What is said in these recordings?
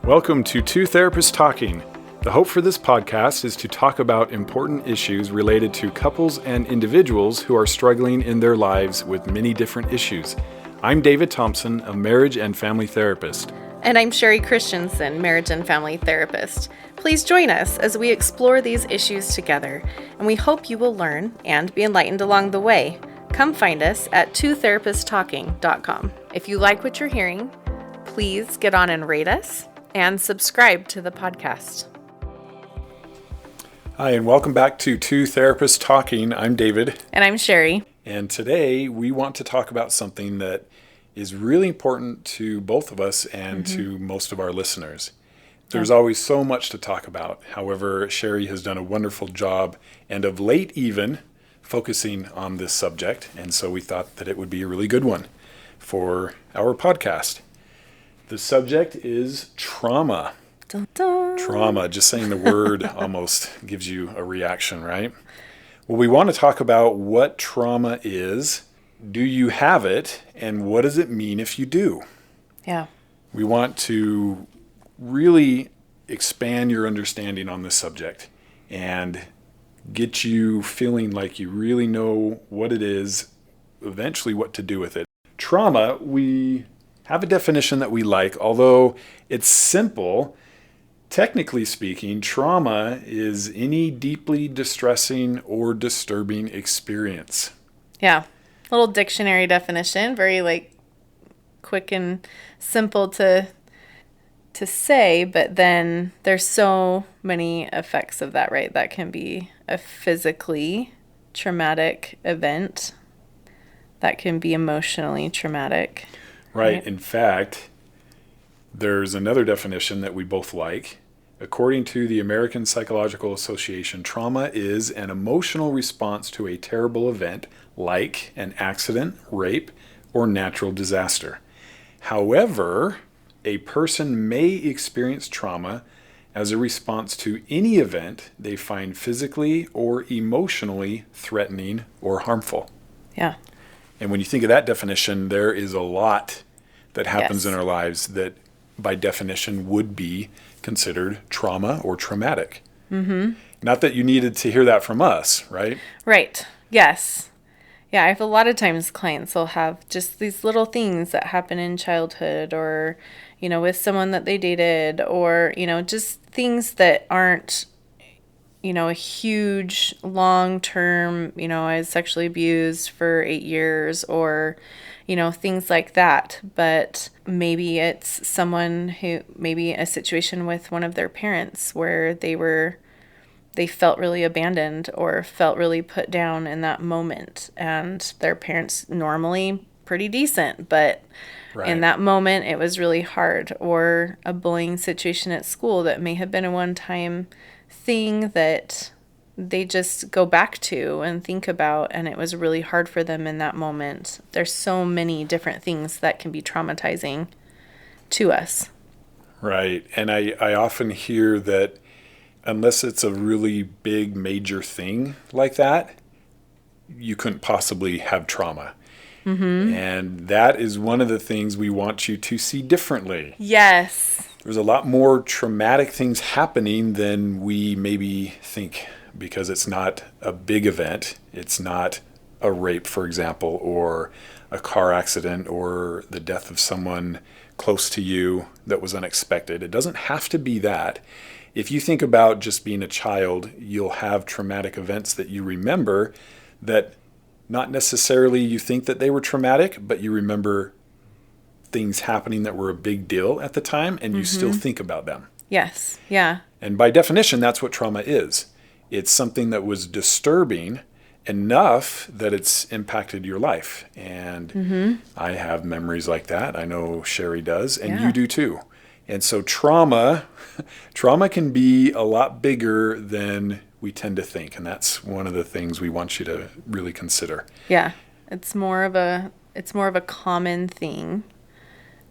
Welcome to Two Therapists Talking. The hope for this podcast is to talk about important issues related to couples and individuals who are struggling in their lives with many different issues. I'm David Thompson, a marriage and family therapist. And I'm Sherie Christensen, marriage and family therapist. Please join us as we explore these issues together, and we hope you will learn and be enlightened along the way. Come find us at twotherapisttalking.com. If you like what you're hearing, please get on and rate us and subscribe to the podcast. Hi, and welcome back to Two Therapists Talking. I'm David. And I'm Sherie. And today we want to talk about something that is really important to both of us and to most of our listeners. There's always so much to talk about. However, Sherie has done a wonderful job, and of late even, focusing on this subject. And so we thought that it would be a really good one for our podcast. The subject is trauma. Dun, dun. Trauma, just saying the word almost gives you a reaction, right? Well, we want to talk about what trauma is. Do you have it? And what does it mean if you do? Yeah. We want to really expand your understanding on this subject and get you feeling like you really know what it is, eventually what to do with it. Trauma, we have a definition that we like, although it's simple. Technically speaking, trauma is any deeply distressing or disturbing experience. Yeah. Little dictionary definition, very quick and simple to say, but then there's so many effects of that, right? That can be a physically traumatic event. That can be emotionally traumatic. Right. In fact, there's another definition that we both like. According to the American Psychological Association, trauma is an emotional response to a terrible event like an accident, rape, or natural disaster. However, a person may experience trauma as a response to any event they find physically or emotionally threatening or harmful. Yeah. And when you think of that definition, there is a lot that happens in our lives that by definition would be considered trauma or traumatic. Mm-hmm. Not that you needed to hear that from us, right? Right. Yes. Yeah, I have a lot of times clients will have just these little things that happen in childhood or, with someone that they dated or, just things that aren't, a huge long-term, I was sexually abused for 8 years or, things like that. But maybe it's someone maybe a situation with one of their parents where they felt really abandoned or felt really put down in that moment. And their parents normally pretty decent, but in that moment it was really hard. Or a bullying situation at school that may have been a one-time thing that they just go back to and think about, and it was really hard for them in that moment. There's so many different things that can be traumatizing to us. Right. And I often hear that unless it's a really big major thing like that, you couldn't possibly have trauma. Mm-hmm. And that is one of the things we want you to see differently. Yes. There's a lot more traumatic things happening than we maybe think, because it's not a big event. It's not a rape, for example, or a car accident or the death of someone close to you that was unexpected. It doesn't have to be that. If you think about just being a child, you'll have traumatic events that you remember that not necessarily you think that they were traumatic, but you remember things happening that were a big deal at the time, and you still think about them. Yes. Yeah. And by definition, that's what trauma is. It's something that was disturbing enough that it's impacted your life. And I have memories like that. I know Sherie does, and you do too. And so trauma can be a lot bigger than we tend to think. And that's one of the things we want you to really consider. Yeah. It's more of a common thing,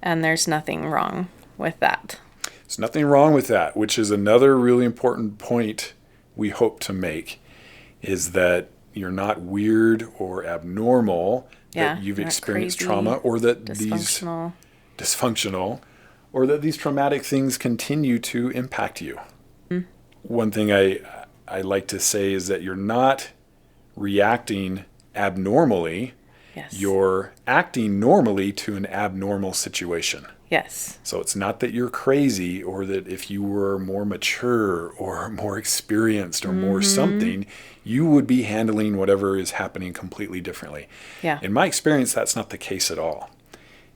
and there's nothing wrong with that. There's nothing wrong with that, which is another really important point we hope to make, is that you're not weird or abnormal, that you've experienced crazy, trauma, or that dysfunctional. dysfunctional, or that these traumatic things continue to impact you. Mm. One thing I like to say is that you're not reacting abnormally. Yes. You're acting normally to an abnormal situation. Yes. So it's not that you're crazy, or that if you were more mature or more experienced or more something, you would be handling whatever is happening completely differently. Yeah. In my experience, that's not the case at all.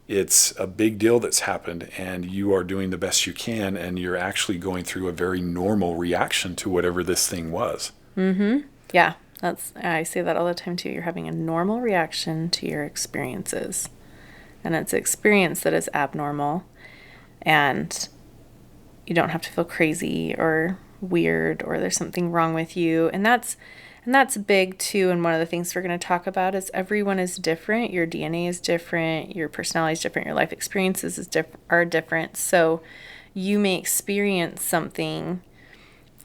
It's a big deal that's happened, and you are doing the best you can, and you're actually going through a very normal reaction to whatever this thing was. Yeah. I say that all the time too. You're having a normal reaction to your experiences. And it's an experience that is abnormal, and you don't have to feel crazy or weird or there's something wrong with you. And that's big too. And one of the things we're going to talk about is everyone is different. Your DNA is different. Your personality is different. Your life experiences are different. So you may experience something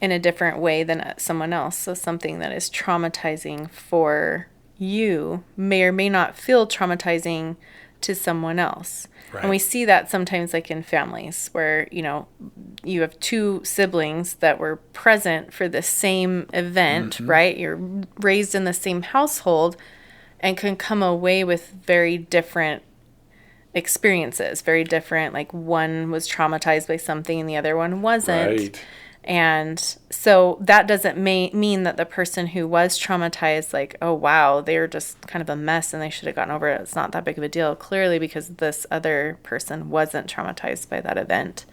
in a different way than someone else. So something that is traumatizing for you may or may not feel traumatizing to someone else. Right. And we see that sometimes like in families where, you have two siblings that were present for the same event, right? You're raised in the same household and can come away with very different experiences, very different. Like one was traumatized by something and the other one wasn't. Right. And so that doesn't mean that the person who was traumatized, like, oh, wow, they're just kind of a mess and they should have gotten over it. It's not that big of a deal, clearly, because this other person wasn't traumatized by that event.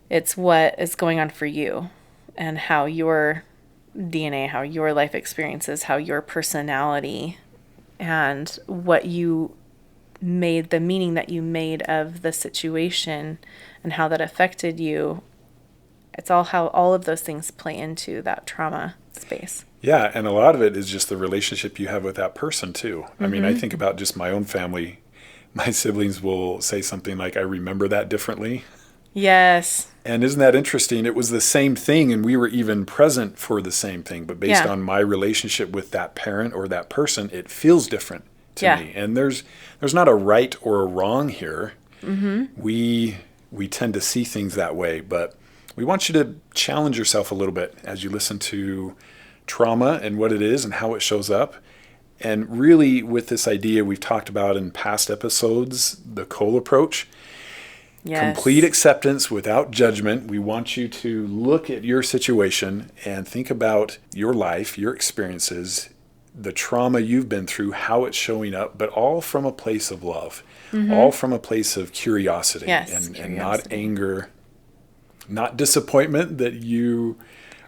It's what is going on for you and how your DNA, how your life experiences, how your personality and what you made, the meaning that you made of the situation and how that affected you. It's all how all of those things play into that trauma space. Yeah, and a lot of it is just the relationship you have with that person too. I mean, I think about just my own family. My siblings will say something like, I remember that differently. Yes. And isn't that interesting? It was the same thing, and we were even present for the same thing. But based on my relationship with that parent or that person, it feels different to me. And there's not a right or a wrong here. We tend to see things that way, but we want you to challenge yourself a little bit as you listen to trauma and what it is and how it shows up. And really, with this idea we've talked about in past episodes, the Cole approach, complete acceptance without judgment. We want you to look at your situation and think about your life, your experiences, the trauma you've been through, how it's showing up, but all from a place of love, all from a place of curiosity, and not anger, not disappointment that you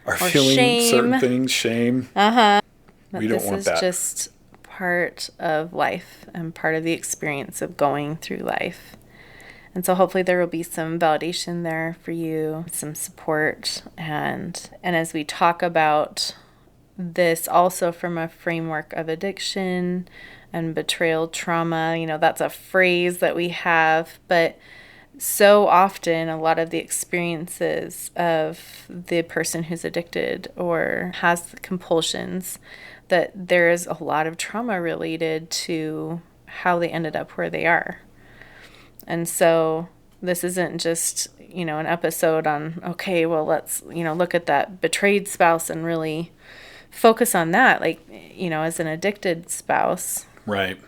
are feeling certain things, shame. We don't want that. This is just part of life and part of the experience of going through life. And so hopefully there will be some validation there for you, some support. And as we talk about this also from a framework of addiction and betrayal trauma, that's a phrase that we have, but so often a lot of the experiences of the person who's addicted or has compulsions, that there is a lot of trauma related to how they ended up where they are. And so this isn't just, an episode on, okay, well, let's, look at that betrayed spouse and really focus on that. Like, as an addicted spouse. Right.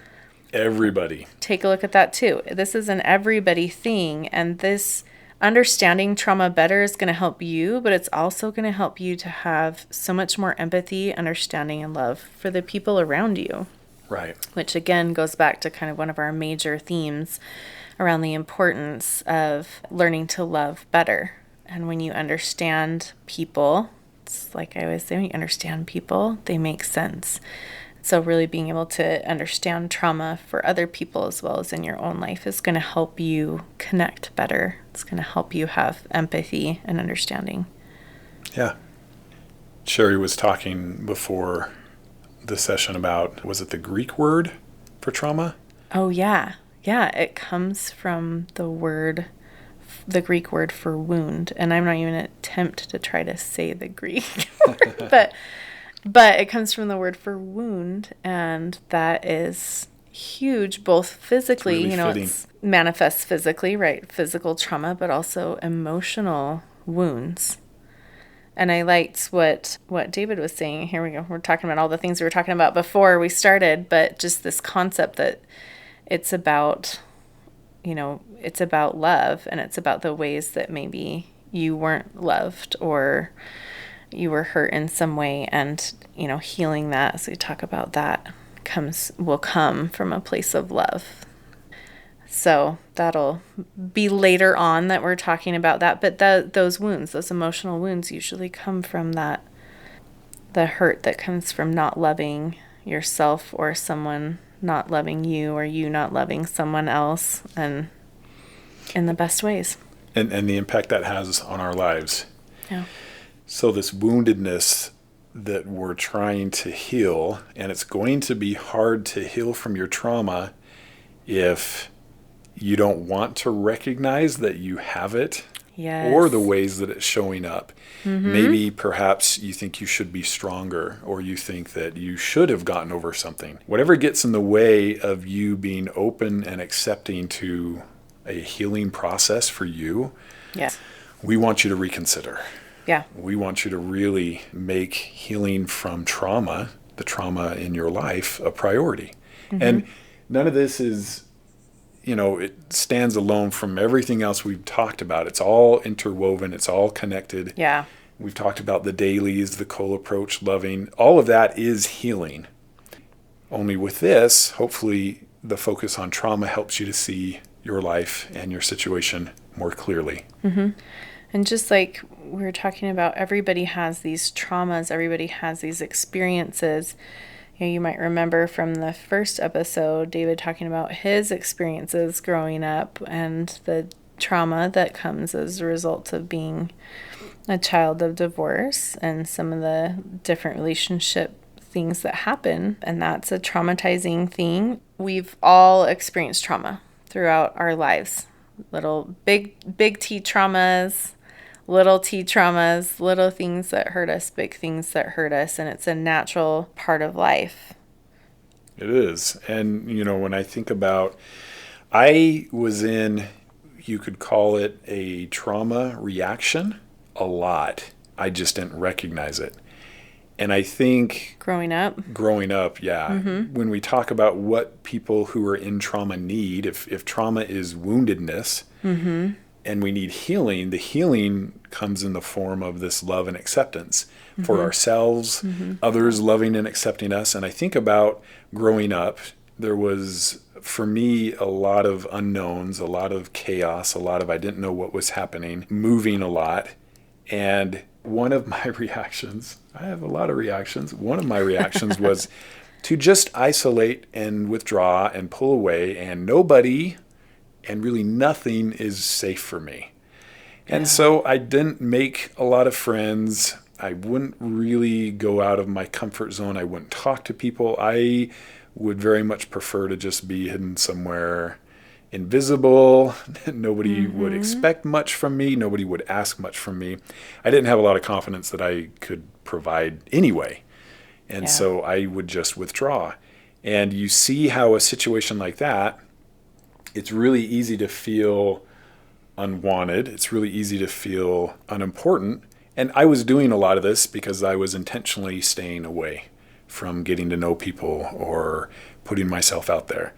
Everybody. Take a look at that too. This is an everybody thing. And this understanding trauma better is going to help you, but it's also going to help you to have so much more empathy, understanding, and love for the people around you. Right. Which again goes back to kind of one of our major themes around the importance of learning to love better. And when you understand people, it's like I always say, when you understand people, they make sense. So really being able to understand trauma for other people as well as in your own life is going to help you connect better. It's going to help you have empathy and understanding. Yeah. Sherie was talking before the session about, was it the Greek word for trauma? Oh, yeah. Yeah, it comes from the Greek word for wound. And I'm not even going to attempt to try to say the Greek word, but it comes from the word for wound. And that is, huge, both physically, really fitting. it's manifests physically, right? Physical trauma, but also emotional wounds. And I liked what David was saying. Here we go. We're talking about all the things we were talking about before we started, but just this concept that it's about, it's about love, and it's about the ways that maybe you weren't loved or you were hurt in some way, and, healing that, as we talk about that, will come from a place of love. So that'll be later on that we're talking about that. But those wounds, those emotional wounds, usually come from the hurt that comes from not loving yourself, or someone not loving you, or you not loving someone else, and in the best ways. And the impact that has on our lives. Yeah. So this woundedness that we're trying to heal, and it's going to be hard to heal from your trauma if you don't want to recognize that you have it. Yes. Or the ways that it's showing up. Mm-hmm. Maybe perhaps you think you should be stronger, or you think that you should have gotten over something. Whatever gets in the way of you being open and accepting to a healing process for you, yes, we want you to reconsider. Yeah. We want you to really make healing from trauma, the trauma in your life, a priority. Mm-hmm. And none of this is, it stands alone from everything else we've talked about. It's all interwoven. It's all connected. Yeah. We've talked about the dailies, the Cole approach, loving. All of that is healing. Only with this, hopefully, the focus on trauma helps you to see your life and your situation more clearly. Mm-hmm. And just like we were talking about, everybody has these traumas. Everybody has these experiences. You might remember from the first episode, David talking about his experiences growing up and the trauma that comes as a result of being a child of divorce, and some of the different relationship things that happen. And that's a traumatizing thing. We've all experienced trauma throughout our lives. Little big T traumas, little t traumas, little things that hurt us, big things that hurt us, and it's a natural part of life. It is. And, when I think about, I was in, you could call it a trauma reaction a lot. I just didn't recognize it. And I think growing up, yeah. Mm-hmm. When we talk about what people who are in trauma need, if trauma is woundedness, mm-hmm. and we need healing, the healing comes in the form of this love and acceptance mm-hmm. for ourselves, mm-hmm. others loving and accepting us. And I think about growing up, there was, for me, a lot of unknowns, a lot of chaos, I didn't know what was happening, moving a lot. And one of my reactions, I have a lot of reactions, one of my reactions was to just isolate and withdraw and pull away, and nobody and really nothing is safe for me. And yeah. So I didn't make a lot of friends. I wouldn't really go out of my comfort zone. I wouldn't talk to people. I would very much prefer to just be hidden somewhere invisible. Nobody mm-hmm. would expect much from me. Nobody would ask much from me. I didn't have a lot of confidence that I could provide anyway. And so I would just withdraw. And you see how a situation like that, it's really easy to feel unwanted. It's really easy to feel unimportant. And I was doing a lot of this because I was intentionally staying away from getting to know people or putting myself out there.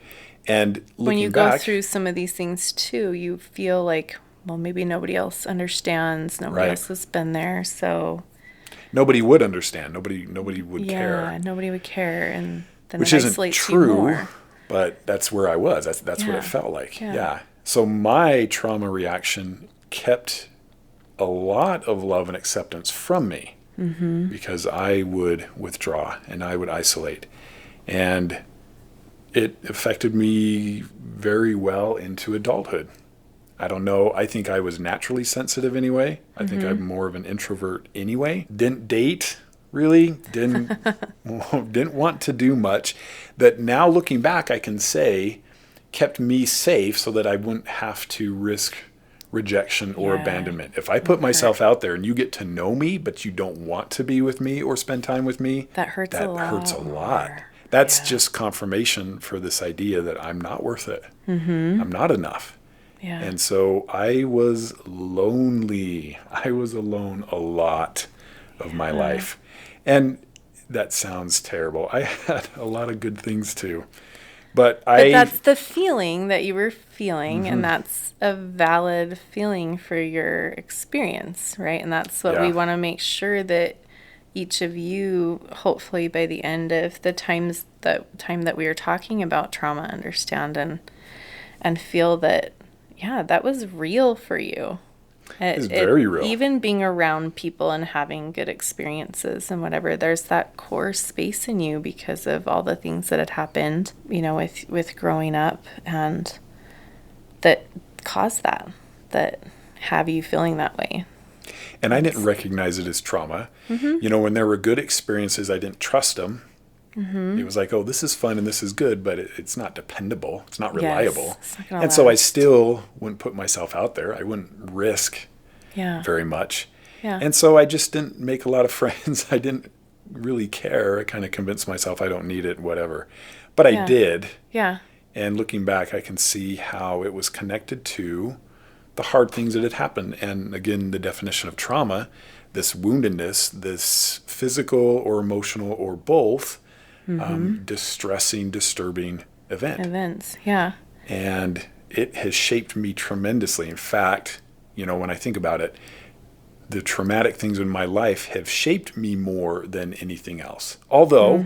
And when you go through some of these things too, you feel like, well, maybe nobody else understands. Nobody else has been there, so nobody would understand. Nobody would care. Yeah, nobody would care, and then which it isn't isolates true. You more. But that's where I was. That's what it felt like. Yeah. So my trauma reaction kept a lot of love and acceptance from me mm-hmm. because I would withdraw and I would isolate, and it affected me very well into adulthood. I don't know. I think I was naturally sensitive anyway. I mm-hmm. think I'm more of an introvert anyway. Didn't date, really. Didn't want to do much. That now looking back, I can say kept me safe so that I wouldn't have to risk rejection or abandonment. If I put myself out there and you get to know me, but you don't want to be with me or spend time with me, that hurts a lot. Hurts a lot. That's Yeah. just confirmation for this idea that I'm not worth it. I'm not enough. Yeah. And so I was lonely. I was alone a lot of my Yeah. life. And that sounds terrible. I had a lot of good things too. But But I, that's the feeling that you were feeling, and that's a valid feeling for your experience, right? And that's what we yeah, want to make sure that each of you, hopefully by the end of the time that we are talking about trauma, understand and feel that, yeah, that was real for you. it's It very real. even being around people and having good experiences and whatever, there's that core space in you because of all the things that had happened, with growing up, and that caused that have you feeling that way. And I didn't That's, recognize it as trauma. When there were good experiences, I didn't trust them. It was like, oh, this is fun and this is good, but it's not dependable. It's not yes, reliable. it's not gonna And so I last. still wouldn't put myself out there. I wouldn't risk Yeah. very much. Yeah. And so I just didn't make a lot of friends. I didn't really care. I kind of convinced myself I don't need it, whatever. But I Yeah. did. Yeah. And looking back, I can see how it was connected to the hard things that had happened. And again, the definition of trauma, this woundedness, this physical or emotional or both, distressing, disturbing event. Events. Yeah. And it has shaped me tremendously. In fact, when I think about it, the traumatic things in my life have shaped me more than anything else. Although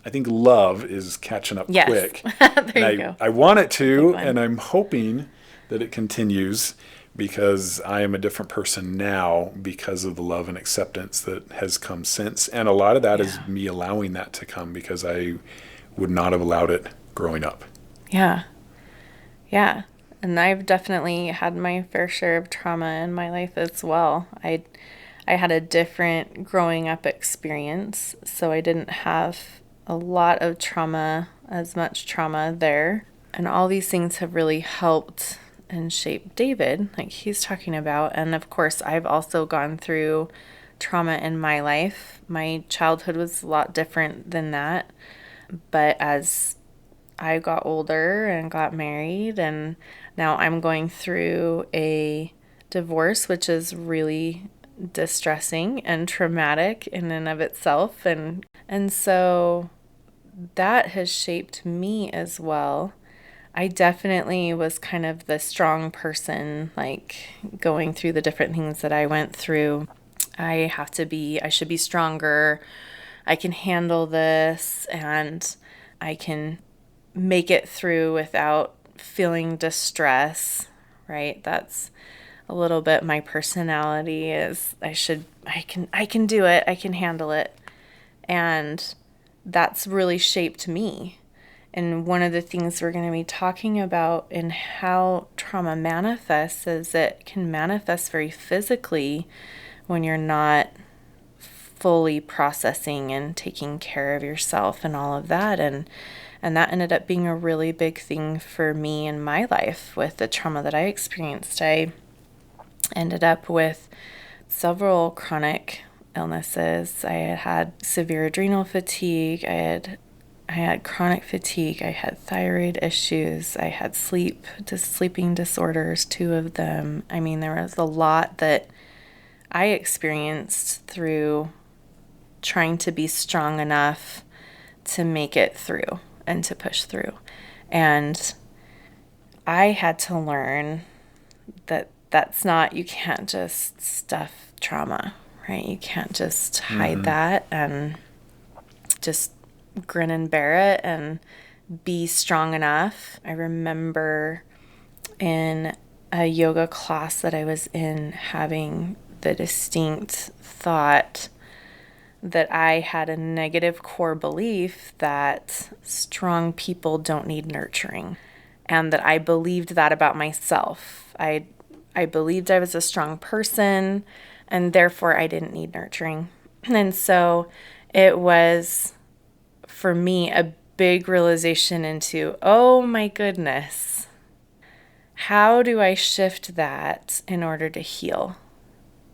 I think love is catching up Yes. quick. There And you go. I want it Big to, one. and I'm hoping that it continues because I am a different person now because of the love and acceptance that has come since. And a lot of that is Yeah. me allowing that to come because I would not have allowed it growing up. Yeah. Yeah. And I've definitely had my fair share of trauma in my life as well. I had a different growing up experience, so I didn't have a lot of trauma, as much trauma there. And all these things have really helped and shaped David, like he's talking about. And of course, I've also gone through trauma in my life. My childhood was a lot different than that. But as I got older and got married, and now I'm going through a divorce, which is really distressing and traumatic in and of itself, and so that has shaped me as well. I definitely was kind of the strong person, like going through the different things that I went through. I should be stronger. I can handle this, and I can make it through without feeling distress, right? That's a little bit my personality is I can do it. I can handle it. And that's really shaped me. And one of the things we're going to be talking about in how trauma manifests is it can manifest very physically when you're not fully processing and taking care of yourself and all of that. And that ended up being a really big thing for me in my life with the trauma that I experienced. I ended up with several chronic illnesses. I had severe adrenal fatigue. I had chronic fatigue. I had thyroid issues. I had sleeping disorders, two of them. I mean, there was a lot that I experienced through trying to be strong enough to make it through and to push through. And I had to learn that that's not, you can't just stuff trauma, right? You can't just hide that and just grin and bear it and be strong enough. I remember in a yoga class that I was in having the distinct thought that I had a negative core belief that strong people don't need nurturing, and that I believed that about myself. I believed I was a strong person, and therefore I didn't need nurturing. And so it was, for me, a big realization into, oh my goodness, how do I shift that in order to heal?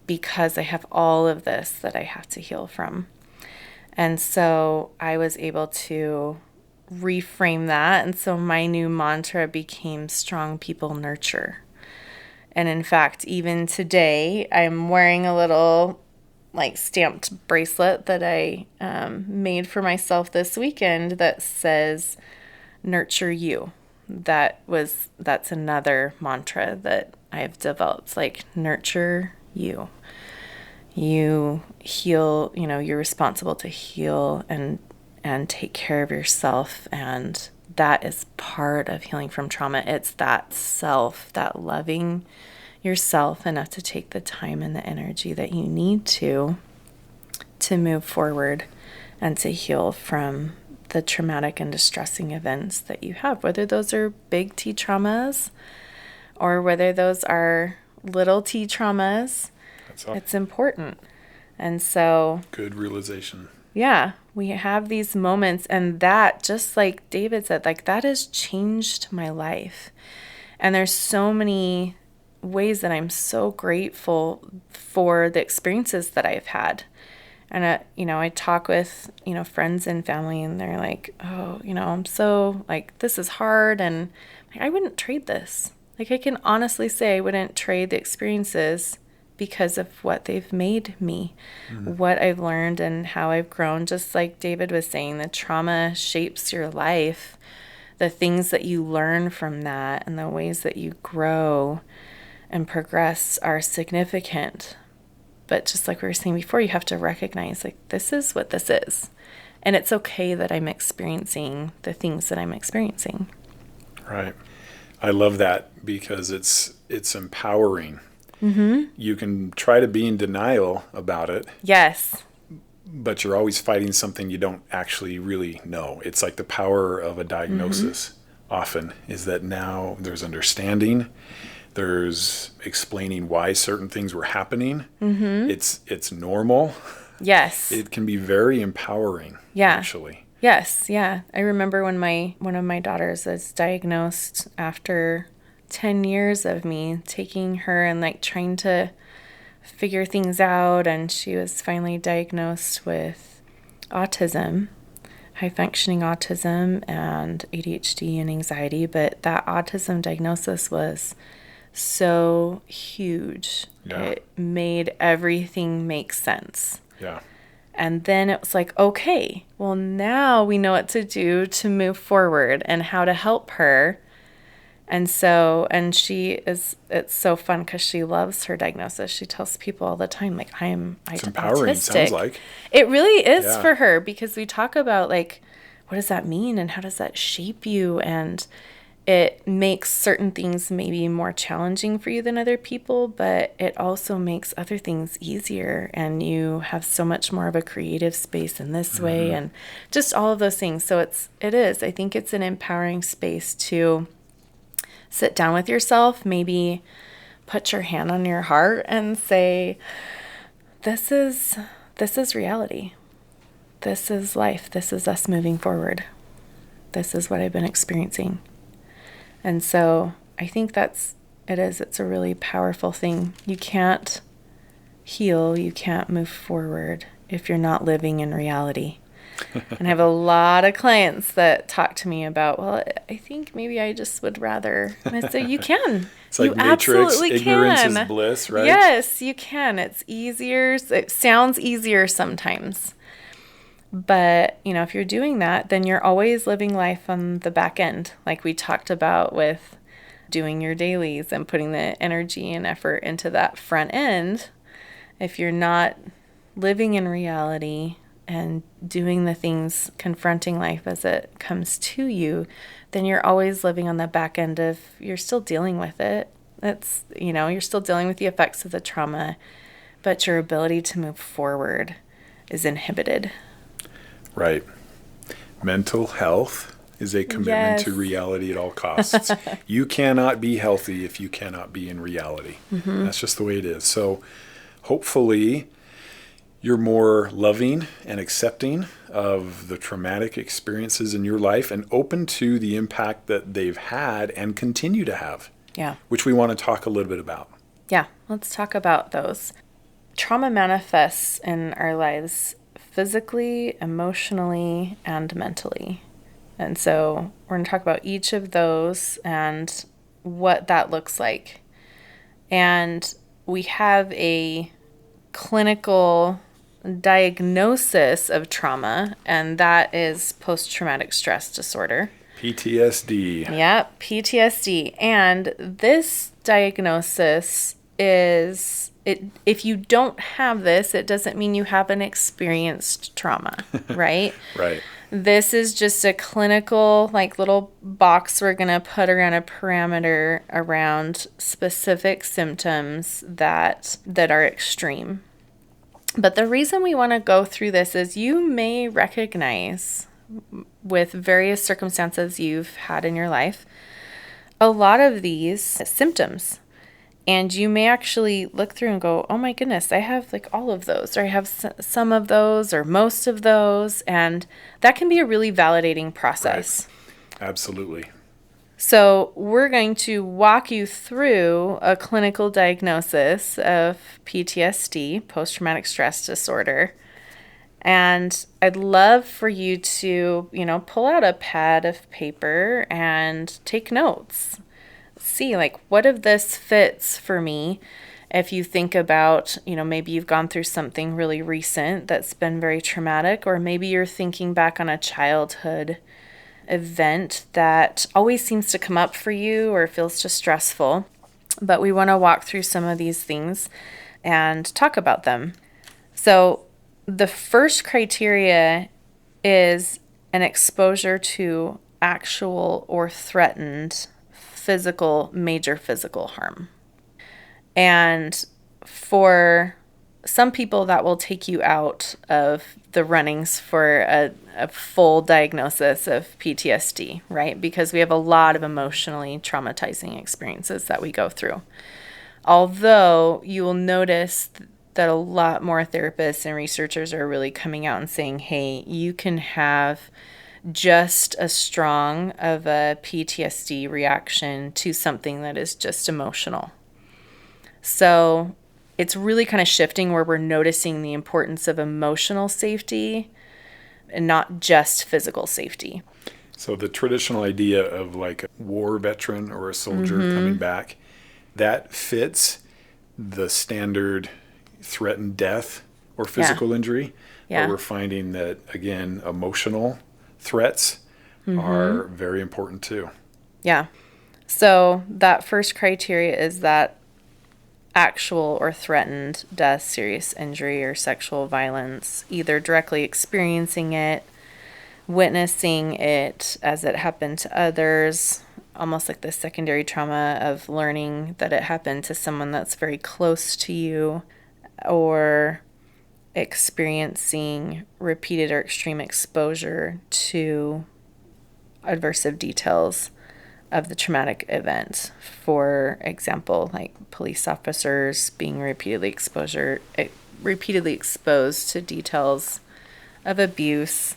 Because I have all of this that I have to heal from. And so I was able to reframe that. And so my new mantra became strong people nurture. And in fact, even today, I'm wearing a little like stamped bracelet that I made for myself this weekend that says nurture you. That's another mantra that I've developed, like nurture you. You heal, you're responsible to heal and take care of yourself, and that is part of healing from trauma. It's that self, that loving yourself enough to take the time and the energy that you need to move forward and to heal from the traumatic and distressing events that you have, whether those are big T traumas or whether those are little T traumas. It's important. And so, good realization. Yeah, we have these moments, and that, just like David said, like that has changed my life. And there's so many ways that I'm so grateful for the experiences that I've had. And, I talk with, friends and family, and they're like, oh, I'm so, like, this is hard. And I wouldn't trade this. Like, I can honestly say I wouldn't trade the experiences because of what they've made me, what I've learned and how I've grown. Just like David was saying, the trauma shapes your life. The things that you learn from that and the ways that you grow and progress are significant. But just like we were saying before, you have to recognize, like, this is what this is. And it's okay that I'm experiencing the things that I'm experiencing. Right. I love that because it's empowering. Mm-hmm. You can try to be in denial about it. Yes. But you're always fighting something you don't actually really know. It's like the power of a diagnosis often is that now there's understanding. There's explaining why certain things were happening. Mm-hmm. It's normal. Yes. It can be very empowering, actually. Yes, yeah. I remember when one of my daughters was diagnosed after 10 years of me taking her and like trying to figure things out, and she was finally diagnosed with autism, high functioning autism and ADHD and anxiety. But that autism diagnosis was so huge. Yeah. It made everything make sense. Yeah. And then it was like, okay, well, now we know what to do to move forward and how to help her. And it's so fun because she loves her diagnosis. She tells people all the time, like, it's empowering, autistic. sounds like. It really is for her, because we talk about, like, what does that mean and how does that shape you? And it makes certain things maybe more challenging for you than other people, but it also makes other things easier, and you have so much more of a creative space in this way, and just all of those things. So I think it's an empowering space to sit down with yourself, maybe put your hand on your heart and say, this is reality. This is life. This is us moving forward. This is what I've been experiencing. And so I think it's a really powerful thing. You can't heal, you can't move forward if you're not living in reality. And I have a lot of clients that talk to me about, well, I think maybe I just would rather. And I say, you can. It's like you Matrix, absolutely ignorance can. is bliss, right? Yes, you can. It's easier. It sounds easier sometimes. But, if you're doing that, then you're always living life on the back end, like we talked about with doing your dailies and putting the energy and effort into that front end. If you're not living in reality and doing the things, confronting life as it comes to you, then you're always living on the back end of, you're still dealing with it. That's, you're still dealing with the effects of the trauma, but your ability to move forward is inhibited. Right. Mental health is a commitment to reality at all costs. You cannot be healthy if you cannot be in reality. Mm-hmm. That's just the way it is. So hopefully you're more loving and accepting of the traumatic experiences in your life and open to the impact that they've had and continue to have. Yeah. Which we want to talk a little bit about. Yeah. Let's talk about those. Trauma manifests in our lives physically, emotionally, and mentally. And so we're going to talk about each of those and what that looks like. And we have a clinical diagnosis of trauma, and that is post-traumatic stress disorder. PTSD. Yep, PTSD. And this diagnosis is if you don't have this, it doesn't mean you haven't experienced trauma, right? Right. This is just a clinical, like, little box we're going to put around a parameter around specific symptoms that are extreme. But the reason we want to go through this is you may recognize, with various circumstances you've had in your life, a lot of these symptoms. And you may actually look through and go, oh my goodness, I have like all of those, or I have some of those, or most of those. And that can be a really validating process. Right. Absolutely. So we're going to walk you through a clinical diagnosis of PTSD, post-traumatic stress disorder. And I'd love for you to, pull out a pad of paper and take notes. See, like, what of this fits for me? If you think about, maybe you've gone through something really recent that's been very traumatic, or maybe you're thinking back on a childhood event that always seems to come up for you or feels just stressful. But we want to walk through some of these things and talk about them. So the first criteria is an exposure to actual or threatened major physical harm. And for some people, that will take you out of the runnings for a full diagnosis of PTSD, right? Because we have a lot of emotionally traumatizing experiences that we go through. Although you will notice that a lot more therapists and researchers are really coming out and saying, hey, you can have just as strong of a PTSD reaction to something that is just emotional. So it's really kind of shifting where we're noticing the importance of emotional safety and not just physical safety. So the traditional idea of like a war veteran or a soldier coming back, that fits the standard threatened death or physical injury. Yeah. But we're finding that, again, emotional threats are very important too. Yeah. So that first criteria is that actual or threatened death, serious injury, or sexual violence, either directly experiencing it, witnessing it as it happened to others, almost like the secondary trauma of learning that it happened to someone that's very close to you, or experiencing repeated or extreme exposure to aversive details of the traumatic event. For example, like police officers being repeatedly exposed to details of abuse,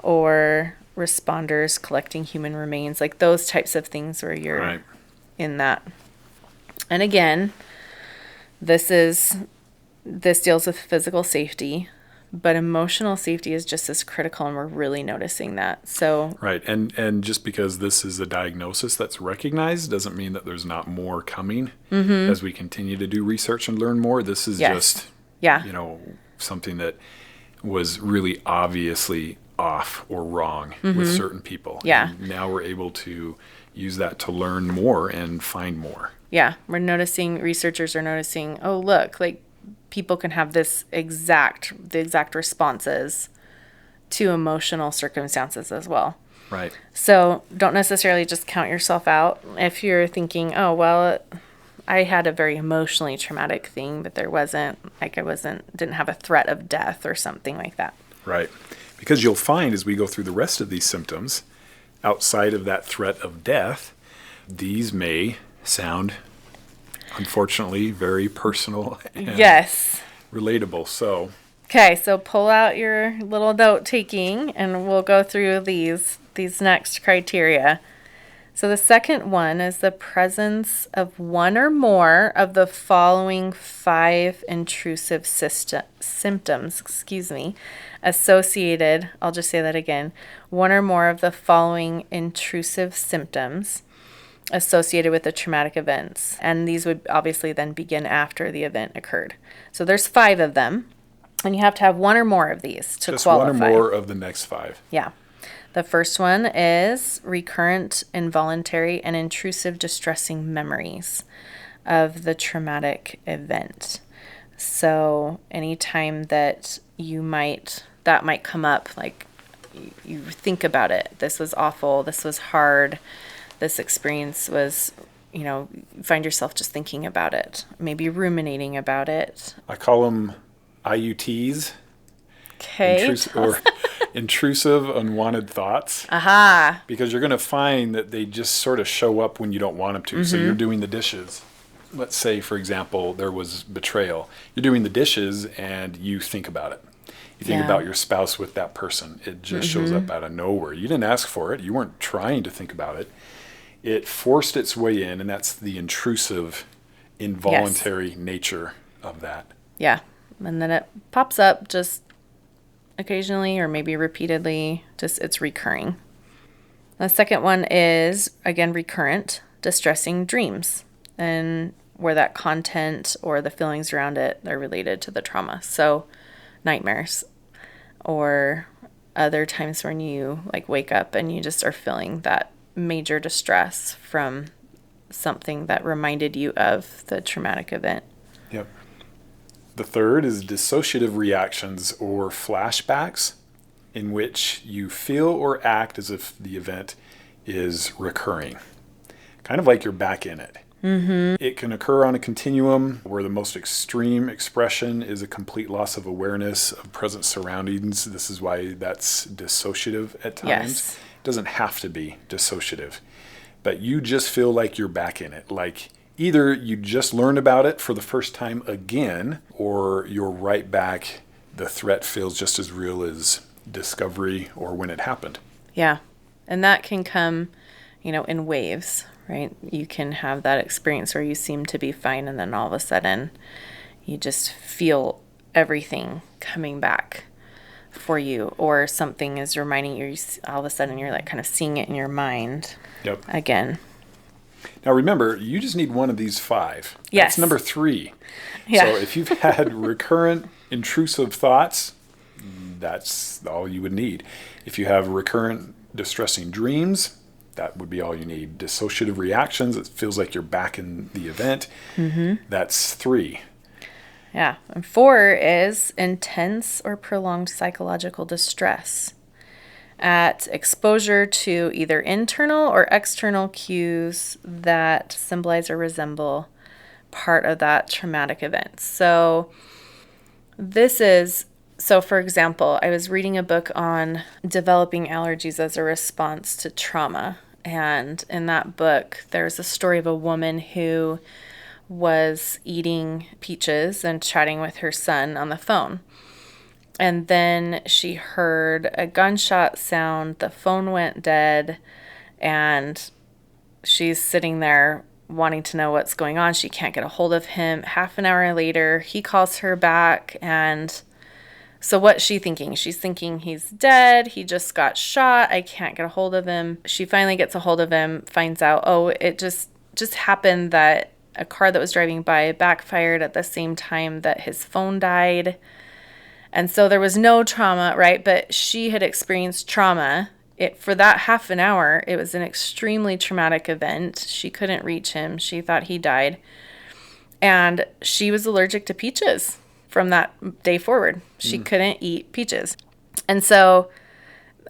or responders collecting human remains, like those types of things where you're in that. And again, this deals with physical safety, but emotional safety is just as critical, and we're really noticing that. So right, and just because this is a diagnosis that's recognized doesn't mean that there's not more coming as we continue to do research and learn more. This is just something that was really obviously off or wrong with certain people. Yeah. And now we're able to use that to learn more and find more. Yeah, researchers are noticing, oh, look, like people can have the exact responses to emotional circumstances as well. Right. So don't necessarily just count yourself out if you're thinking, oh, well, I had a very emotionally traumatic thing, but didn't have a threat of death or something like that. Right. Because you'll find as we go through the rest of these symptoms, outside of that threat of death, these may sound, unfortunately, very personal and relatable. So, okay, so pull out your little note taking, and we'll go through these next criteria. So the second one is the presence of one or more of the following 5 intrusive symptoms, associated, I'll just say that again, one or more of the following intrusive symptoms associated with the traumatic events. And these would obviously then begin after the event occurred. So there's 5 of them, and you have to have one or more of these to Just qualify. one or more of the next 5. Yeah. The first one is recurrent, involuntary, and intrusive distressing memories of the traumatic event. So anytime that that might come up, like you think about it, this was awful, this was hard, this experience was, you find yourself just thinking about it, maybe ruminating about it. I call them IUTs. Okay. Intrusive, unwanted thoughts. Aha. Because you're going to find that they just sort of show up when you don't want them to. Mm-hmm. So you're doing the dishes. Let's say, for example, there was betrayal. You're doing the dishes and you think about it. You think about your spouse with that person. It just shows up out of nowhere. You didn't ask for it. You weren't trying to think about it. It forced its way in, and that's the intrusive, involuntary nature of that. Yeah. And then it pops up just occasionally or maybe repeatedly, just it's recurring. The second one is, again, recurrent, distressing dreams, and where that content or the feelings around it are related to the trauma. So nightmares or other times when you wake up and you just are feeling that major distress from something that reminded you of the traumatic event. Yep. The third is dissociative reactions or flashbacks, in which you feel or act as if the event is recurring, kind of like you're back in it. Mm-hmm. It can occur on a continuum where the most extreme expression is a complete loss of awareness of present surroundings. This is why that's dissociative at times. Yes. It doesn't have to be dissociative, but you just feel like you're back in it. Like either you just learned about it for the first time again, or you're right back. The threat feels just as real as discovery or when it happened. Yeah. And that can come, in waves, right? You can have that experience where you seem to be fine, and then all of a sudden you just feel everything coming back for you, or something is reminding you, all of a sudden you're kind of seeing it in your mind again. Now remember, you just need one of these 5. Yes. That's number 3. Yeah. So if you've had recurrent intrusive thoughts, that's all you would need. If you have recurrent distressing dreams, that would be all you need. Dissociative reactions, it feels like you're back in the event. Mm-hmm. That's 3. Yeah. And 4 is intense or prolonged psychological distress at exposure to either internal or external cues that symbolize or resemble part of that traumatic event. So for example, I was reading a book on developing allergies as a response to trauma. And in that book, there's a story of a woman who was eating peaches and chatting with her son on the phone. And then she heard a gunshot sound, the phone went dead, and she's sitting there wanting to know what's going on. She can't get a hold of him. Half an hour later, he calls her back, and so what's she thinking? She's thinking he's dead, he just got shot, I can't get a hold of him. She finally gets a hold of him, finds out, it just happened that a car that was driving by backfired at the same time that his phone died. And so there was no trauma, right? But she had experienced trauma. For that half an hour, it was an extremely traumatic event. She couldn't reach him. She thought he died. And she was allergic to peaches from that day forward. She couldn't eat peaches. And so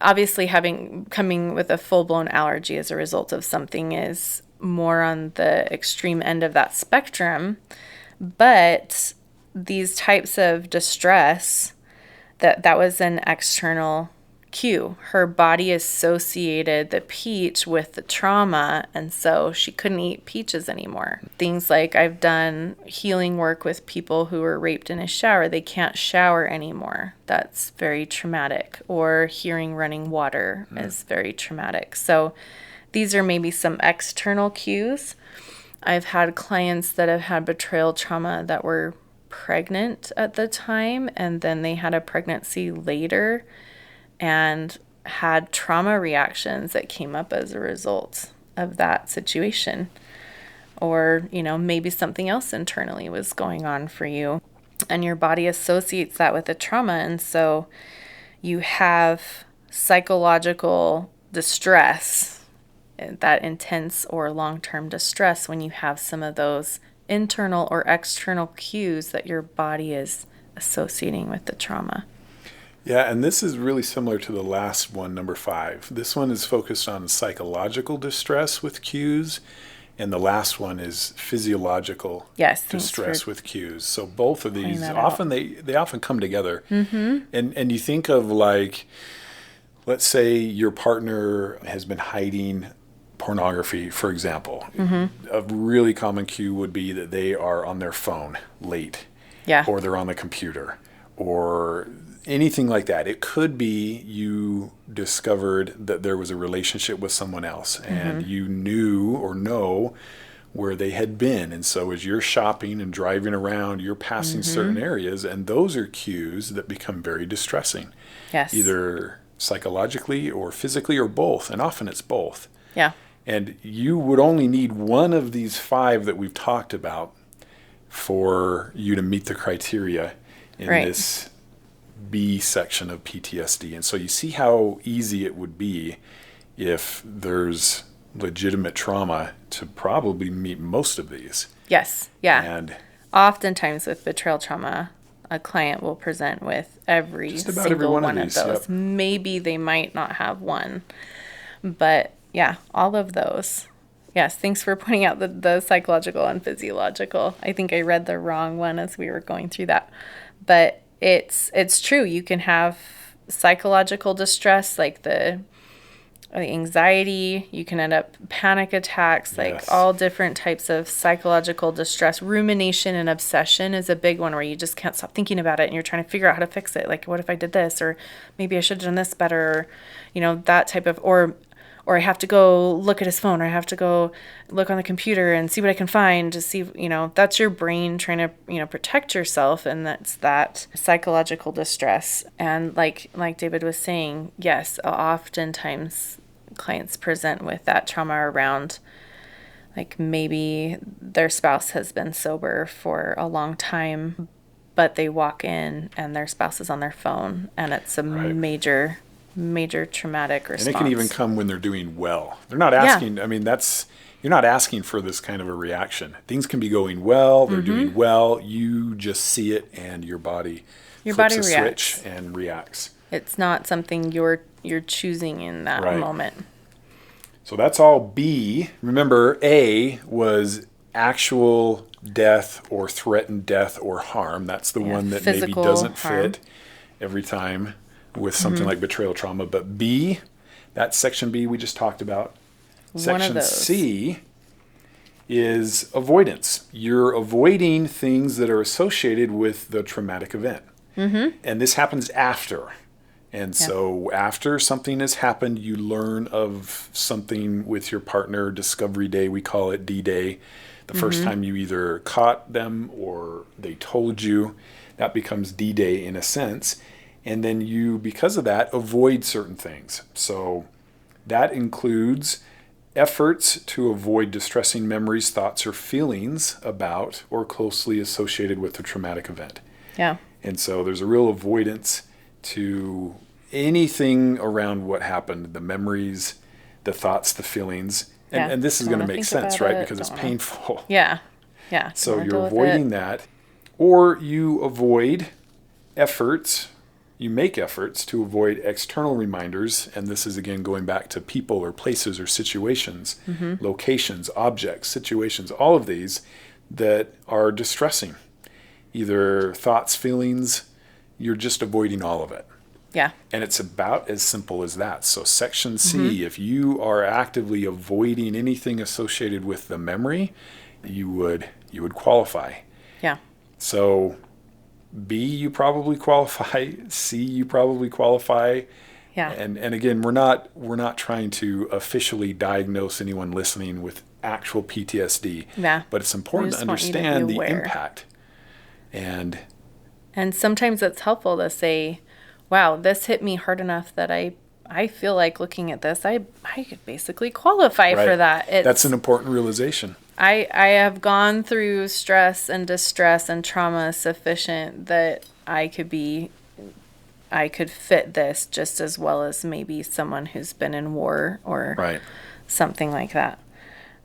obviously coming with a full-blown allergy as a result of something is more on the extreme end of that spectrum. But these types of distress, that was an external cue. Her body associated the peach with the trauma, and so she couldn't eat peaches anymore. Things like, I've done healing work with people who were raped in a shower. They can't shower anymore. That's very traumatic. Or hearing running water is very traumatic. So These are maybe some external cues. I've had clients that have had betrayal trauma that were pregnant at the time, and then they had a pregnancy later and had trauma reactions that came up as a result of that situation. Or, maybe something else internally was going on for you, and your body associates that with a trauma. And so you have psychological distress, that intense or long-term distress, when you have some of those internal or external cues that your body is associating with the trauma. Yeah, and this is really similar to the last one, number 5. This one is focused on psychological distress with cues, and the last one is physiological distress with cues. So both of these often they often come together. Mm-hmm. And you think of, like, let's say your partner has been hiding pornography, for example. Mm-hmm. A really common cue would be that they are on their phone late. Yeah. Or they're on the computer, or anything like that. It could be you discovered that there was a relationship with someone else, and you knew or know where they had been. And so as you're shopping and driving around, you're passing certain areas, and those are cues that become very distressing. Yes. Either psychologically or physically or both. And often it's both. Yeah. And you would only need one of these 5 that we've talked about for you to meet the criteria in this B section of PTSD. And so you see how easy it would be, if there's legitimate trauma, to probably meet most of these. Yes. Yeah. And oftentimes with betrayal trauma, a client will present with every single one of those. Yep. Maybe they might not have one, but yeah, all of those. Yes, thanks for pointing out the psychological and physiological. I think I read the wrong one as we were going through that. But it's true. You can have psychological distress, like the anxiety. You can end up panic attacks, like all different types of psychological distress. Rumination and obsession is a big one, where you just can't stop thinking about it and you're trying to figure out how to fix it. Like, what if I did this? Or maybe I should have done this better. Or, that type of, or I have to go look at his phone, or I have to go look on the computer and see what I can find to see, that's your brain trying to, protect yourself. And that's that psychological distress. And like David was saying, yes, oftentimes clients present with that trauma around, like, maybe their spouse has been sober for a long time, but they walk in and their spouse is on their phone, and it's a major traumatic response. And it can even come when they're doing well. They're not asking, you're not asking for this kind of a reaction. Things can be going well, they're doing well, you just see it, and your body flips a switch and reacts. It's not something you're choosing in that moment. So that's all B. Remember, A was actual death or threatened death or harm. That's the one that maybe doesn't fit every time with something like betrayal trauma. But B, that's section B we just talked about. Section C is avoidance. You're avoiding things that are associated with the traumatic event. And this happens after. And so after something has happened, you learn of something with your partner. Discovery Day, we call it D-Day. The first time you either caught them or they told you, that becomes D-Day in a sense. And then you, because of that, avoid certain things. So that includes efforts to avoid distressing memories, thoughts, or feelings about or closely associated with the traumatic event. Yeah. And so there's a real avoidance to anything around what happened, the memories, the thoughts, the feelings. And this is going to make sense, right? Because it's painful. Yeah. So you're avoiding that. Or you avoid efforts, you make efforts to avoid external reminders. And this is, again, going back to people or places or situations, locations, objects, situations, all of these that are distressing. Either thoughts, feelings, you're just avoiding all of it. Yeah. And it's about as simple as that. So section C, if you are actively avoiding anything associated with the memory, you would qualify. Yeah. So B, you probably qualify. C, you probably qualify. Yeah. And again, we're not trying to officially diagnose anyone listening with actual PTSD. Yeah. But it's We important to just want you to be understand the aware. impact. And sometimes it's helpful to say, wow, this hit me hard enough that I feel like looking at this, I could basically qualify for Right. that. That's an important realization. I have gone through stress and distress and trauma sufficient that I could fit this just as well as maybe someone who's been in war or Right. something like that.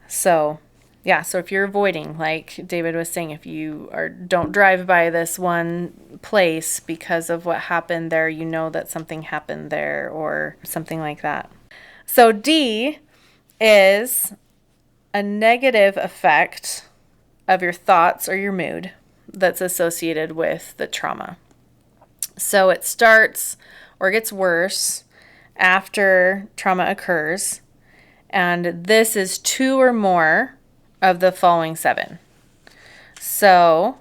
So, yeah, so if you're avoiding, like David was saying, if you don't drive by this one place because of what happened there, you know that something happened there or something like that. So D is a negative effect of your thoughts or your mood that's associated with the trauma. So it starts or gets worse after trauma occurs, and this is 2 or more of the following 7. So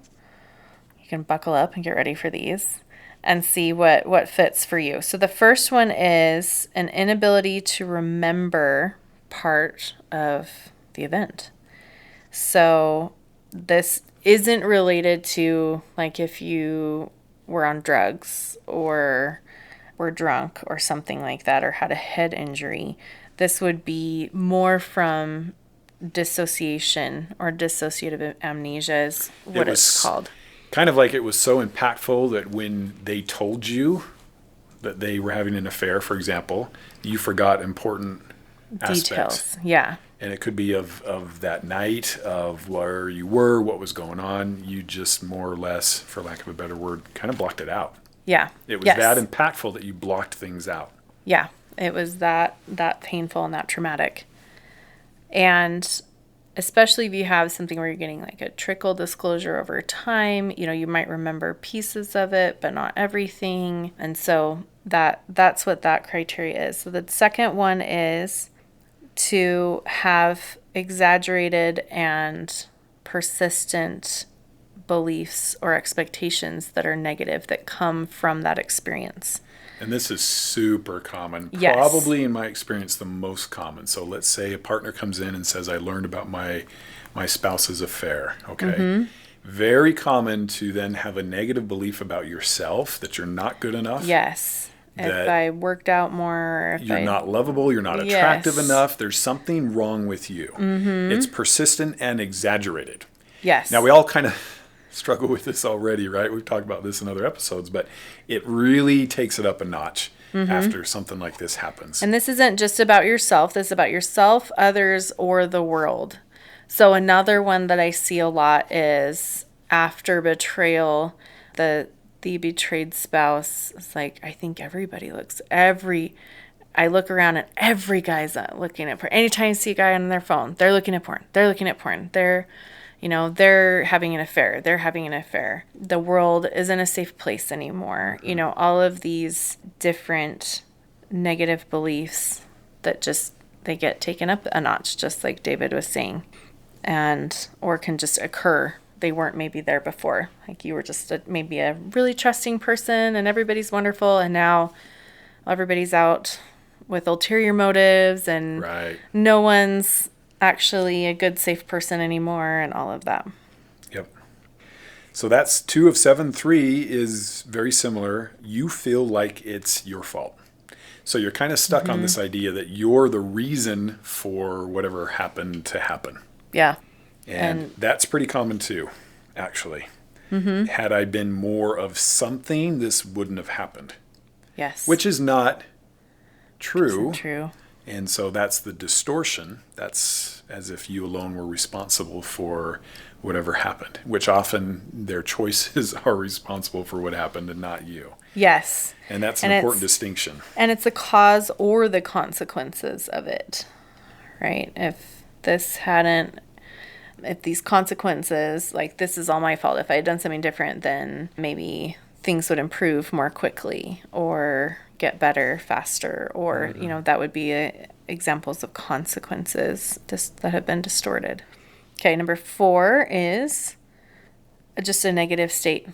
you can buckle up and get ready for these and see what fits for you. So the first one is an inability to remember part of the event. So this isn't related to like if you were on drugs or were drunk or something like that or had a head injury. This would be more from dissociation or dissociative amnesia is what it's called. Kind of like it was so impactful that when they told you that they were having an affair, for example, you forgot important aspects. Details. Yeah. And it could be of that night, of where you were, what was going on. You just more or less, for lack of a better word, kind of blocked it out. Yeah. It was that impactful that you blocked things out. Yeah. It was that painful and that traumatic. And especially if you have something where you're getting like a trickle disclosure over time, you might remember pieces of it, but not everything. And so that's what that criteria is. So the second one is to have exaggerated and persistent beliefs or expectations that are negative that come from that experience. And this is super common. Yes. Probably in my experience, the most common. So let's say a partner comes in and says, I learned about my spouse's affair. Okay. Mm-hmm. Very common to then have a negative belief about yourself, that you're not good enough. Yes. If I worked out more. You're not lovable. You're not attractive enough. There's something wrong with you. Mm-hmm. It's persistent and exaggerated. Yes. Now, we all kind of struggle with this already, right? We've talked about this in other episodes, but it really takes it up a notch after something like this happens. And this isn't just about yourself. This is about yourself, others, or the world. So another one that I see a lot is after betrayal, the betrayed spouse is like, I think everybody I look around and every guy's looking at porn. Anytime you see a guy on their phone, they're looking at porn. They're looking at porn. They're having an affair. They're having an affair. The world isn't a safe place anymore. All of these different negative beliefs that just, they get taken up a notch, just like David was saying, or can just occur. They weren't maybe there before. Like you were just maybe a really trusting person and everybody's wonderful. And now everybody's out with ulterior motives and no one's actually a good, safe person anymore and all of that. Yep. So that's 2 of 7. 3 is very similar. You feel like it's your fault. So you're kind of stuck on this idea that you're the reason for whatever happened to happen. Yeah. And that's pretty common too, actually. Mm-hmm. Had I been more of something, this wouldn't have happened. Yes. Which is not true. Isn't true. And so that's the distortion. That's as if you alone were responsible for whatever happened, which often their choices are responsible for what happened and not you. Yes. And that's an important distinction. And it's the cause or the consequences of it, right? If these consequences, like this is all my fault. If I had done something different, then maybe things would improve more quickly or get better faster, or, that would be examples of consequences that have been distorted. Okay, number 4 is just a negative state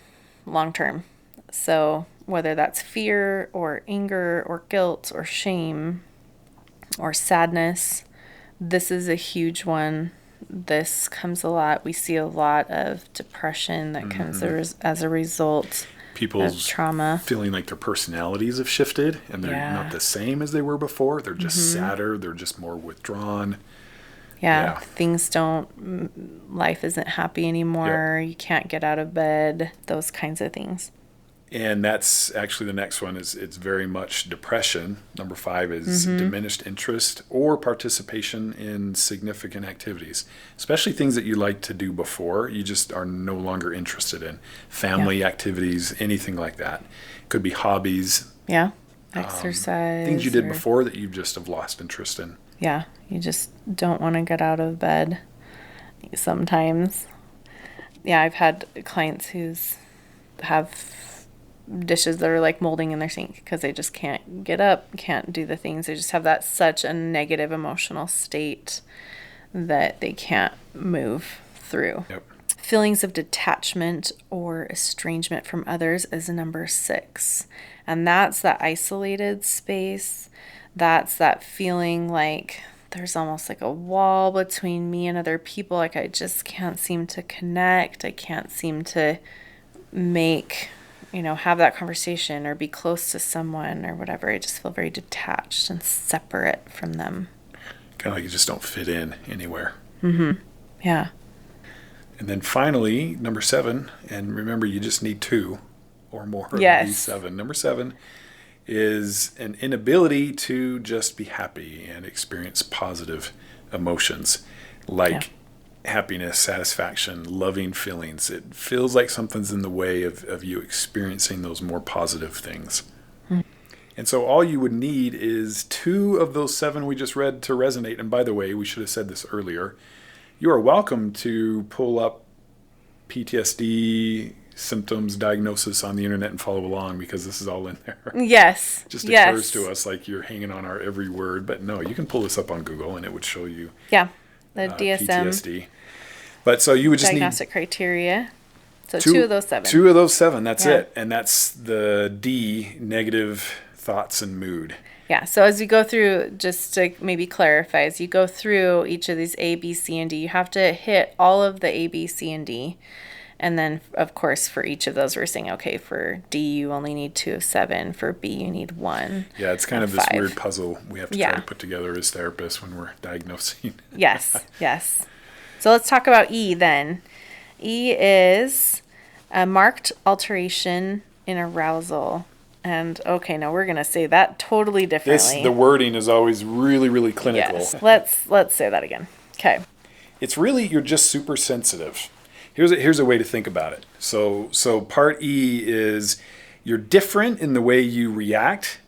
long term. So whether that's fear or anger or guilt or shame or sadness. This is a huge one. This comes a lot. We see a lot of depression that comes as a result of People's trauma. feeling like their personalities have shifted and they're not the same as they were before. They're just sadder. They're just more withdrawn. Yeah. Life isn't happy anymore. Yep. You can't get out of bed. Those kinds of things. And that's actually the next one it's very much depression. Number 5 is diminished interest or participation in significant activities, especially things that you liked to do before. You just are no longer interested in family activities, anything like that. Could be hobbies. Yeah. Exercise. Things you did before that you just have lost interest in. Yeah. You just don't want to get out of bed sometimes. Yeah. I've had clients who's have dishes that are like molding in their sink because they just can't get up, can't do the things. They just have that such a negative emotional state that they can't move through. Yep. Feelings of detachment or estrangement from others is number 6. And that's that isolated space. That's that feeling like there's almost like a wall between me and other people. Like I just can't seem to connect. I can't seem to have that conversation or be close to someone or whatever. I just feel very detached and separate from them. Kind of like you just don't fit in anywhere. Yeah. And then finally, number 7, and remember, you just need 2 or more of these 7. Number 7 is an inability to just be happy and experience positive emotions like happiness, satisfaction, loving feelings. It feels like something's in the way of you experiencing those more positive things. And so all you would need is 2 of those 7 we just read to resonate. And by the way, we should have said this earlier. You are welcome to pull up PTSD symptoms diagnosis on the internet and follow along because this is all in there. Yes. It just occurs to us like you're hanging on our every word. But no, you can pull this up on Google and it would show you the DSM PTSD. But so you would just diagnostic criteria. So 2 of those 7. 2 of those 7, that's it. And that's the D, negative thoughts and mood. Yeah, so as you go through, just to maybe clarify, as you go through each of these A, B, C, and D, you have to hit all of the A, B, C, and D. And then, of course, for each of those, we're saying, okay, for D, you only need 2 of 7. For B, you need 1. Yeah, it's kind of this 5. weird puzzle we have to try to put together as therapists when we're diagnosing. Yes. So let's talk about E then. E is a marked alteration in arousal. And okay, now we're going to say that totally differently. The wording is always really, really clinical. Yes. Let's say that again. Okay. It's really, you're just super sensitive. Here's a way to think about it. So part E is you're different in the way you react,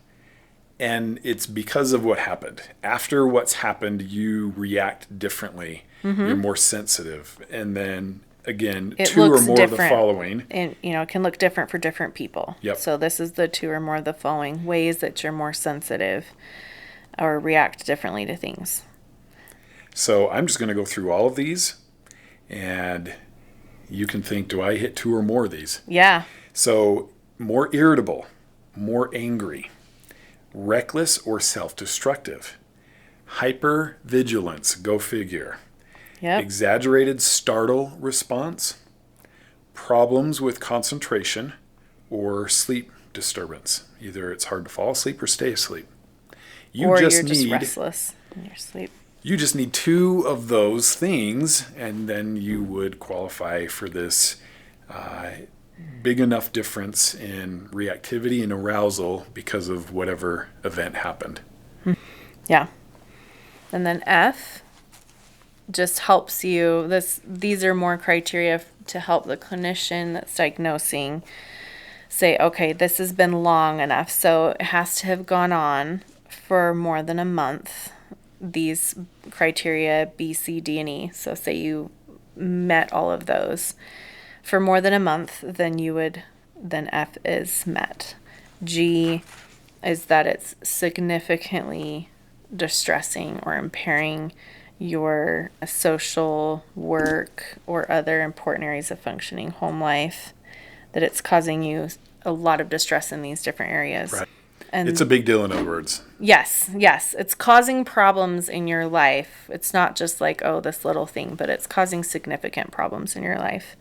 and it's because of what happened. After what's happened, you react differently. You're more sensitive. And then again, it 2 or more of the following. And it can look different for different people. Yep. So this is the 2 or more of the following ways that you're more sensitive or react differently to things. So I'm just going to go through all of these, and you can think, do I hit 2 or more of these? Yeah. So more irritable, more angry, reckless or self-destructive, hypervigilance, go figure. Yep. Exaggerated startle response, problems with concentration, or sleep disturbance. Either it's hard to fall asleep or stay asleep. You're just restless in your sleep. You just need 2 of those things, and then you would qualify for this big enough difference in reactivity and arousal because of whatever event happened. Yeah. And then F just helps you. These are more criteria to help the clinician that's diagnosing say, okay, this has been long enough. So it has to have gone on for more than a month. These criteria B, C, D, and E. So say you met all of those for more than a month, then F is met. G is that it's significantly distressing or impairing your social, work, or other important areas of functioning home life, that it's causing you a lot of distress in these different areas. Right. And It's a big deal, in other words. yes, it's causing problems in your life. It's not just like, oh, this little thing, but it's causing significant problems in your life.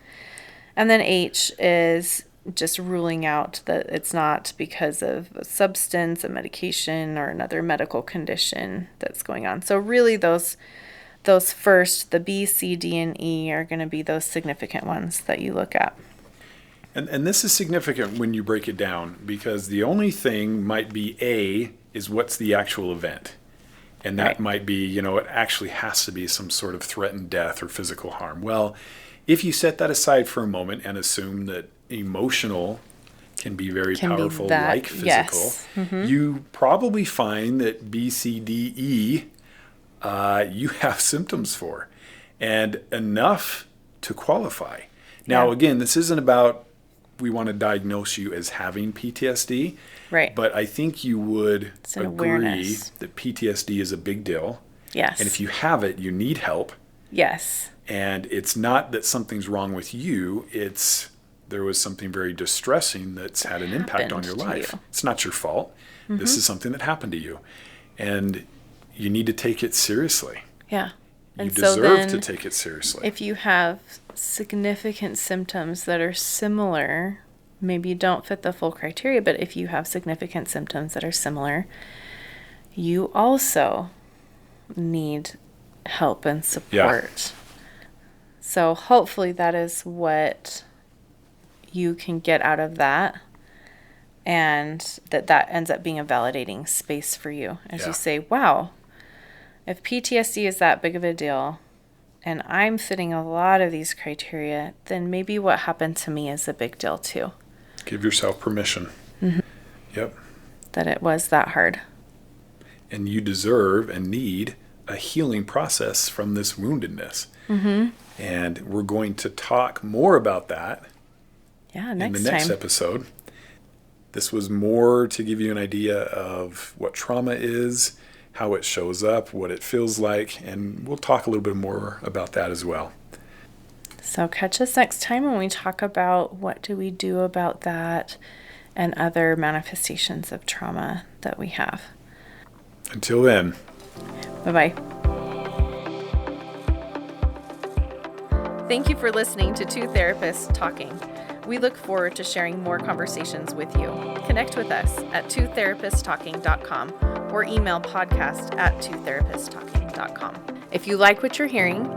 And then H is just ruling out that it's not because of a substance, a medication, or another medical condition that's going on. So really those first, the B, C, D, and E are going to be those significant ones that you look at. And this is significant when you break it down, because the only thing might be A is what's the actual event. And that Right. might be, it actually has to be some sort of threatened death or physical harm. Well, if you set that aside for a moment and assume that emotional can be very powerful, like physical, yes. you probably find that B, C, D, E, you have symptoms for, and enough to qualify. Now, Yeah. again, this isn't about we want to diagnose you as having PTSD, Right. but I think you would It's an agree awareness. that PTSD is a big deal. Yes. And if you have it, you need help. Yes. And it's not that something's wrong with you, there was something very distressing that's had an impact on your Happened to life. you. It's not your fault. This is something that happened to you. And you need to take it seriously. Yeah. You And so deserve to then take it seriously. if you have significant symptoms that are similar, maybe you don't fit the full criteria, but if you have significant symptoms that are similar, you also need help and support. So hopefully that is what you can get out of that, and that ends up being a validating space for you as Yeah. you say, wow, if PTSD is that big of a deal and I'm fitting a lot of these criteria, then maybe what happened to me is a big deal too. Give yourself permission. Yep. That it was that hard. And you deserve and need a healing process from this woundedness. And we're going to talk more about that Yeah, in next the next time. episode. This was more to give you an idea of what trauma is, how it shows up, what it feels like, and we'll talk a little bit more about that as well. So catch us next time when we talk about what do we do about that and other manifestations of trauma that we have. Until then. Bye-bye. Thank you for listening to Two Therapists Talking. We look forward to sharing more conversations with you. Connect with us at twotherapisttalking.com or email podcast@twotherapisttalking.com. If you like what you're hearing,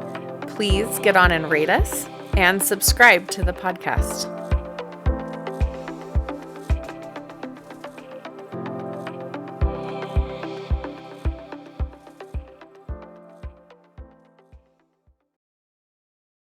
please get on and rate us and subscribe to the podcast.